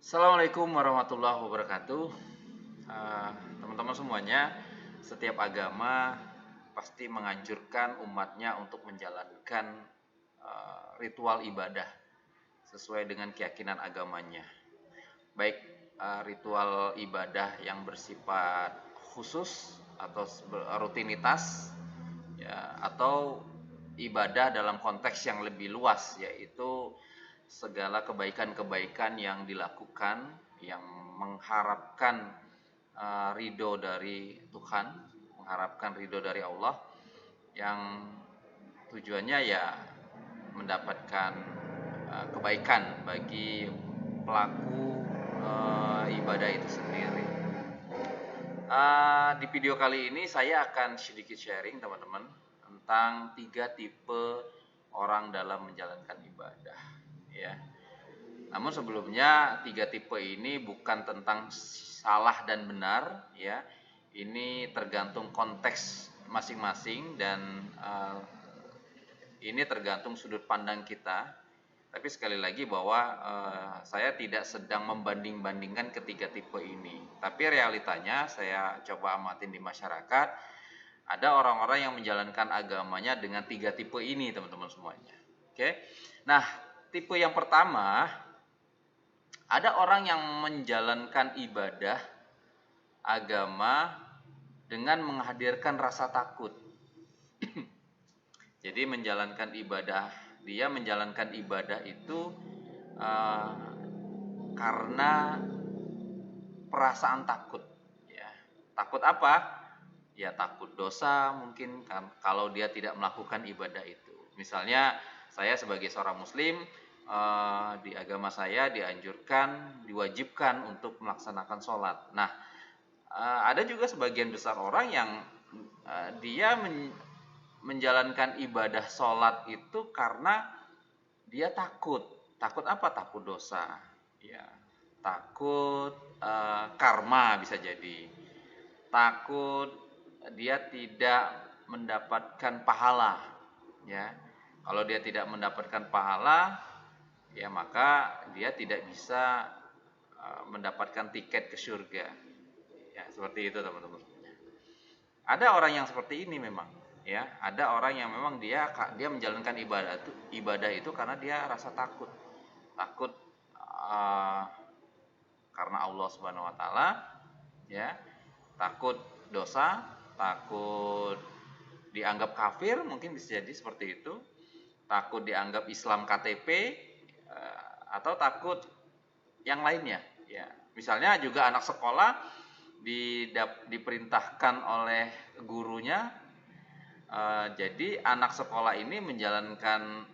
Assalamualaikum warahmatullahi wabarakatuh. Teman-teman semuanya, setiap agama pasti menganjurkan umatnya untuk menjalankan ritual ibadah sesuai dengan keyakinan agamanya. Baik ritual ibadah yang bersifat khusus atau rutinitas, ya, atau ibadah dalam konteks yang lebih luas, yaitu segala kebaikan-kebaikan yang dilakukan yang mengharapkan ridho dari Tuhan, mengharapkan ridho dari Allah, yang tujuannya ya mendapatkan kebaikan bagi pelaku ibadah itu sendiri. Di video kali ini saya akan sedikit sharing teman-teman tentang 3 tipe orang dalam menjalankan ibadah, ya. Namun sebelumnya 3 tipe ini bukan tentang salah dan benar, ya. Ini tergantung konteks masing-masing dan ini tergantung sudut pandang kita. Tapi sekali lagi bahwa saya tidak sedang membanding-bandingkan ketiga tipe ini. Tapi realitanya saya coba amatin di masyarakat, ada orang-orang yang menjalankan agamanya dengan 3 tipe ini, teman-teman semuanya. Oke. Nah, tipe yang pertama, ada orang yang menjalankan ibadah agama dengan menghadirkan rasa takut. Jadi dia menjalankan ibadah itu karena perasaan takut, ya. Takut apa? Ya takut dosa mungkin kan kalau dia tidak melakukan ibadah itu. Misalnya saya sebagai seorang muslim, di agama saya dianjurkan, diwajibkan untuk melaksanakan sholat. Nah, ada juga sebagian besar orang yang dia menjalankan ibadah sholat itu karena dia takut. Takut apa? Takut dosa, ya. Takut karma bisa jadi. Takut dia tidak mendapatkan pahala, ya. Kalau dia tidak mendapatkan pahala, ya maka dia tidak bisa mendapatkan tiket ke surga. Ya, seperti itu teman-teman. Ada orang yang seperti ini memang, ya. Ada orang yang memang dia menjalankan ibadah itu karena dia rasa takut. Takut karena Allah Subhanahu wa taala, ya. Takut dosa, takut dianggap kafir, mungkin bisa jadi seperti itu. Takut dianggap Islam KTP, atau takut yang lainnya, ya. Misalnya juga anak sekolah diperintahkan oleh gurunya, jadi anak sekolah ini menjalankan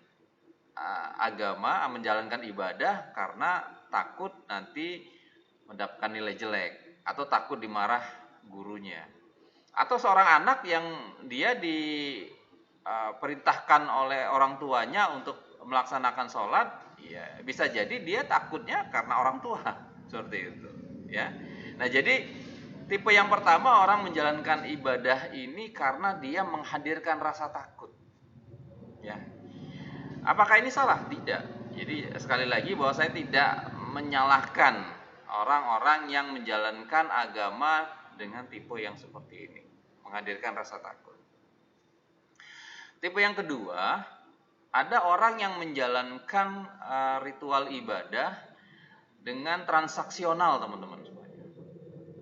agama, menjalankan ibadah karena takut nanti mendapatkan nilai jelek atau takut dimarah gurunya. Atau seorang anak yang dia diperintahkan oleh orang tuanya untuk melaksanakan sholat, ya bisa jadi dia takutnya karena orang tua, seperti itu, ya. Nah, jadi tipe yang pertama, orang menjalankan ibadah ini karena dia menghadirkan rasa takut, ya. Apakah ini salah? Tidak. Jadi sekali lagi bahwa saya tidak menyalahkan orang-orang yang menjalankan agama dengan tipe yang seperti ini, menghadirkan rasa takut. Tipe yang kedua, ada orang yang menjalankan ritual ibadah dengan transaksional, teman-teman.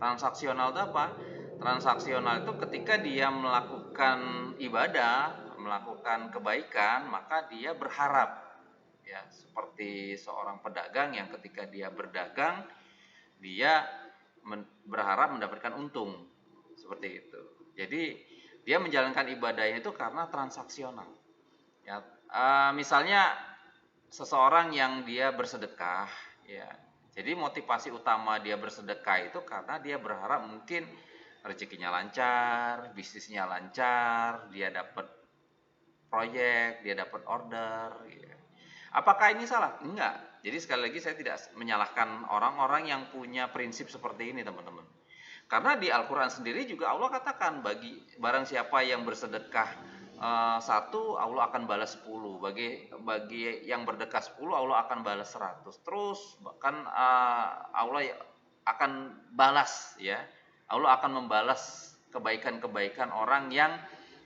Transaksional itu apa? Transaksional itu ketika dia melakukan ibadah, melakukan kebaikan, maka dia berharap, ya, seperti seorang pedagang yang ketika dia berdagang, dia berharap mendapatkan untung, seperti itu. Jadi dia menjalankan ibadahnya itu karena transaksional, ya. Misalnya seseorang yang dia bersedekah, ya. Jadi motivasi utama dia bersedekah itu karena dia berharap mungkin rezekinya lancar, bisnisnya lancar, dia dapat proyek, dia dapat order, ya. Apakah ini salah? Enggak. Jadi sekali lagi saya tidak menyalahkan orang-orang yang punya prinsip seperti ini, teman-teman. Karena di Al-Quran sendiri juga Allah katakan, bagi barang siapa yang bersedekah satu, Allah akan balas 10. Bagi yang berdekat 10, Allah akan balas 100. Terus bahkan Allah akan balas, ya. Allah akan membalas kebaikan-kebaikan orang yang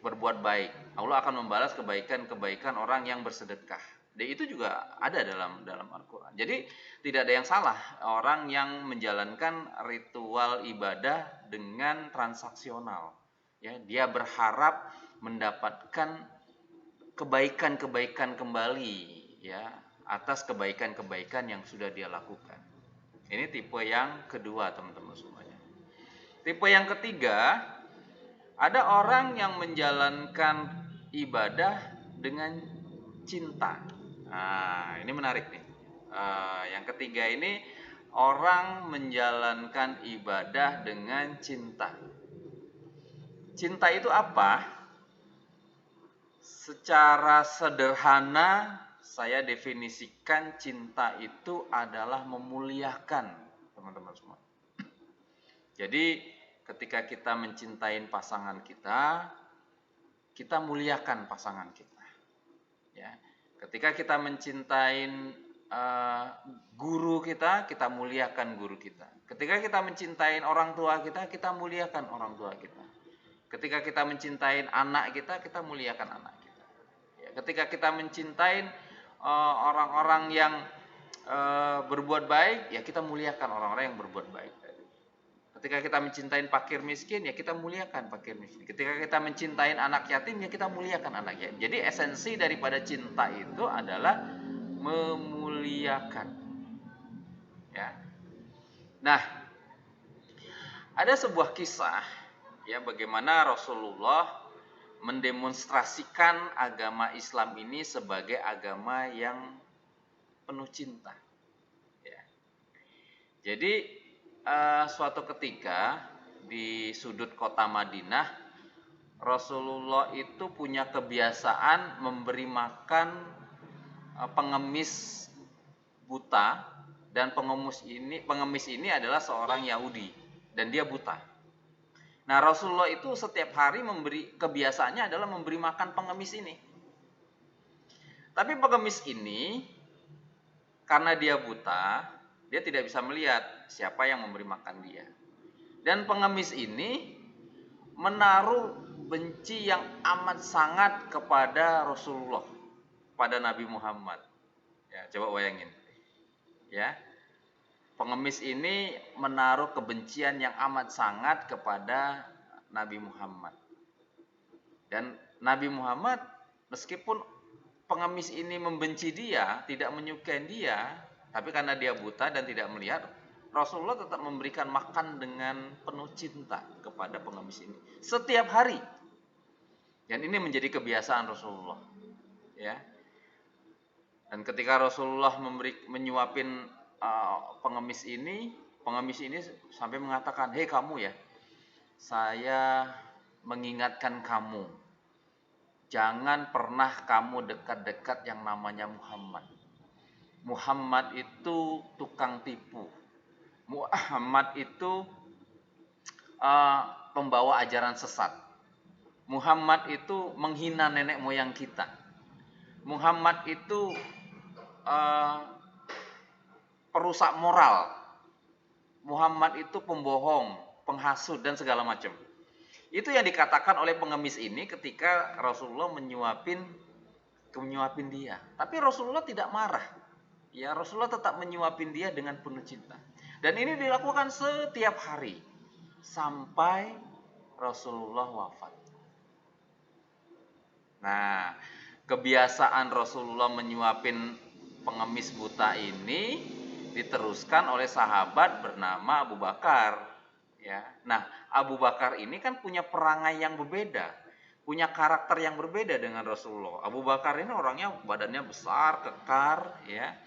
berbuat baik. Allah akan membalas kebaikan-kebaikan orang yang bersedekah. Dan itu juga ada dalam Al-Quran. Jadi tidak ada yang salah orang yang menjalankan ritual ibadah dengan transaksional. Ya, dia berharap mendapatkan kebaikan-kebaikan kembali, ya, atas kebaikan-kebaikan yang sudah dia lakukan. Ini tipe yang kedua, teman-teman semuanya. Tipe yang ketiga, ada orang yang menjalankan ibadah dengan cinta. Nah, ini menarik nih. Yang ketiga ini, orang menjalankan ibadah dengan cinta. Cinta itu apa? Secara sederhana saya definisikan cinta itu adalah memuliakan, teman-teman semua. Jadi ketika kita mencintai pasangan kita, kita muliakan pasangan kita. Ya. Ketika kita mencintai guru kita muliakan guru kita. Ketika kita mencintai orang tua kita muliakan orang tua kita. Ketika kita mencintai anak kita muliakan anak kita. Ya, ketika kita mencintai orang-orang yang berbuat baik, ya kita muliakan orang-orang yang berbuat baik. Ketika kita mencintai fakir miskin, ya kita muliakan fakir miskin. Ketika kita mencintai anak yatim, ya kita muliakan anak yatim. Jadi esensi daripada cinta itu adalah memuliakan. Ya. Nah, ada sebuah kisah, ya, bagaimana Rasulullah mendemonstrasikan agama Islam ini sebagai agama yang penuh cinta. Ya. Jadi suatu ketika di sudut kota Madinah, Rasulullah itu punya kebiasaan memberi makan pengemis buta, dan pengemis ini adalah seorang Yahudi dan dia buta. Nah, Rasulullah itu setiap hari kebiasaannya adalah memberi makan pengemis ini. Tapi pengemis ini karena dia buta, dia tidak bisa melihat siapa yang memberi makan dia. Dan pengemis ini menaruh benci yang amat sangat kepada Rasulullah, pada Nabi Muhammad. Ya, coba bayangin. Ya. Pengemis ini menaruh kebencian yang amat sangat kepada Nabi Muhammad. Dan Nabi Muhammad, meskipun pengemis ini membenci dia, tidak menyukai dia, tapi karena dia buta dan tidak melihat, Rasulullah tetap memberikan makan dengan penuh cinta kepada pengemis ini setiap hari. Dan ini menjadi kebiasaan Rasulullah. Ya. Dan ketika Rasulullah menyuapin pengemis ini sampai mengatakan, "Hei kamu ya, saya mengingatkan kamu, jangan pernah kamu dekat-dekat yang namanya Muhammad. Muhammad itu tukang tipu. Muhammad itu pembawa ajaran sesat. Muhammad itu menghina nenek moyang kita. Muhammad itu perusak moral. Muhammad itu pembohong, penghasut, dan segala macam." Itu yang dikatakan oleh pengemis ini ketika Rasulullah menyuapin dia. Tapi Rasulullah tidak marah. Ya, Rasulullah tetap menyuapin dia dengan penuh cinta. Dan ini dilakukan setiap hari sampai Rasulullah wafat. Nah, kebiasaan Rasulullah menyuapin pengemis buta ini diteruskan oleh sahabat bernama Abu Bakar. Ya. Nah, Abu Bakar ini kan punya perangai yang berbeda, punya karakter yang berbeda dengan Rasulullah. Abu Bakar ini orangnya badannya besar, kekar, ya,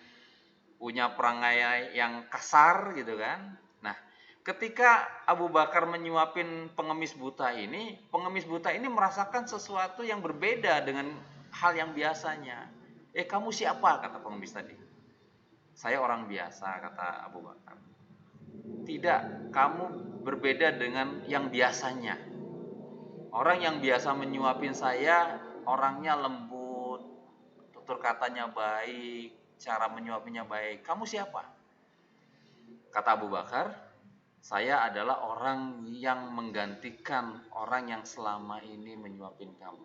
punya perangai yang kasar gitu kan. Nah, ketika Abu Bakar menyuapin pengemis buta ini merasakan sesuatu yang berbeda dengan hal yang biasanya. Kamu siapa? Kata pengemis tadi. Saya orang biasa, kata Abu Bakar. Tidak, kamu berbeda dengan yang biasanya. Orang yang biasa menyuapin saya orangnya lembut, tutur katanya baik, cara menyuapinya baik. Kamu siapa? Kata Abu Bakar, saya adalah orang yang menggantikan orang yang selama ini menyuapin kamu.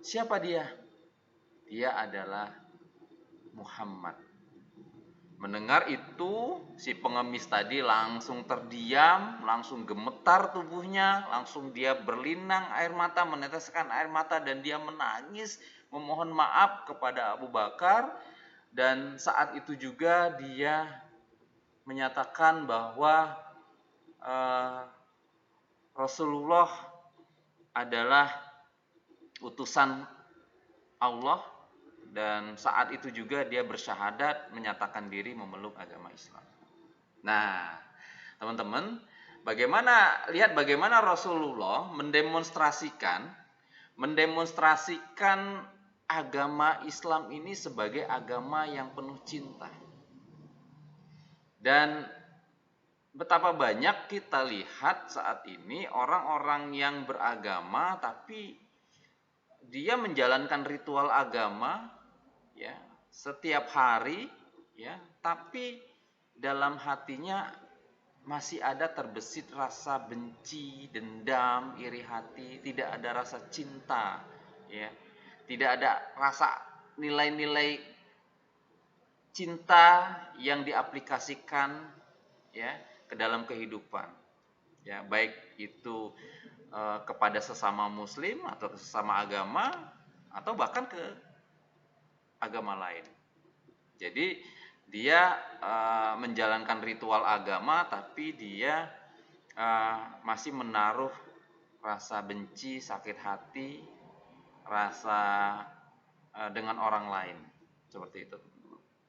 Siapa dia? Dia adalah Muhammad. Mendengar itu, si pengemis tadi langsung terdiam, langsung gemetar tubuhnya, langsung dia berlinang air mata, meneteskan air mata, dan dia menangis memohon maaf kepada Abu Bakar. Dan saat itu juga dia menyatakan bahwa Rasulullah adalah utusan Allah, dan saat itu juga dia bersyahadat menyatakan diri memeluk agama Islam. Nah, teman-teman, lihat bagaimana Rasulullah mendemonstrasikan agama Islam ini sebagai agama yang penuh cinta. Dan betapa banyak kita lihat saat ini orang-orang yang beragama tapi dia menjalankan ritual agama ya setiap hari ya, tapi dalam hatinya masih ada terbesit rasa benci, dendam, iri hati, tidak ada rasa cinta ya. Tidak ada rasa nilai-nilai cinta yang diaplikasikan ya ke dalam kehidupan. Ya, baik itu kepada sesama muslim atau sesama agama atau bahkan ke agama lain. Jadi dia menjalankan ritual agama tapi dia masih menaruh rasa benci, sakit hati, rasa dengan orang lain, seperti itu.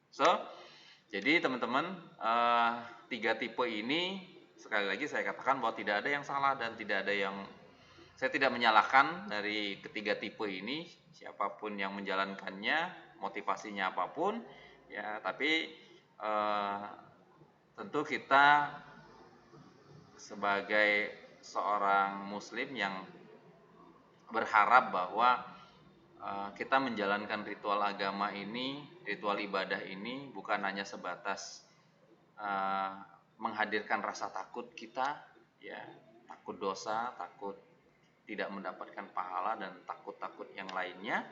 So, jadi teman-teman, 3 tipe ini sekali lagi saya katakan bahwa tidak ada yang salah dan tidak ada yang, saya tidak menyalahkan dari ketiga tipe ini, siapapun yang menjalankannya, motivasinya apapun ya, tapi tentu kita sebagai seorang muslim yang berharap bahwa kita menjalankan ritual agama ini, ritual ibadah ini bukan hanya sebatas menghadirkan rasa takut kita ya, takut dosa, takut tidak mendapatkan pahala dan takut-takut yang lainnya,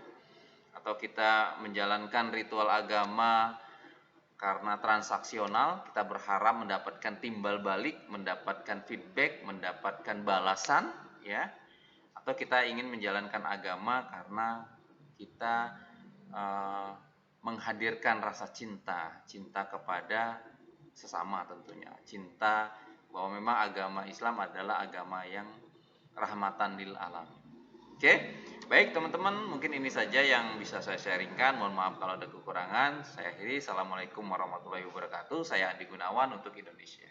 atau kita menjalankan ritual agama karena transaksional, kita berharap mendapatkan timbal balik, mendapatkan feedback, mendapatkan balasan ya, atau kita ingin menjalankan agama karena kita menghadirkan rasa cinta kepada sesama, tentunya cinta bahwa memang agama Islam adalah agama yang rahmatan lil alamin. Oke, baik teman-teman, mungkin ini saja yang bisa saya sharingkan. Mohon maaf kalau ada kekurangan. Saya akhiri. Assalamualaikum warahmatullahi wabarakatuh. Saya Andi Gunawan untuk Indonesia.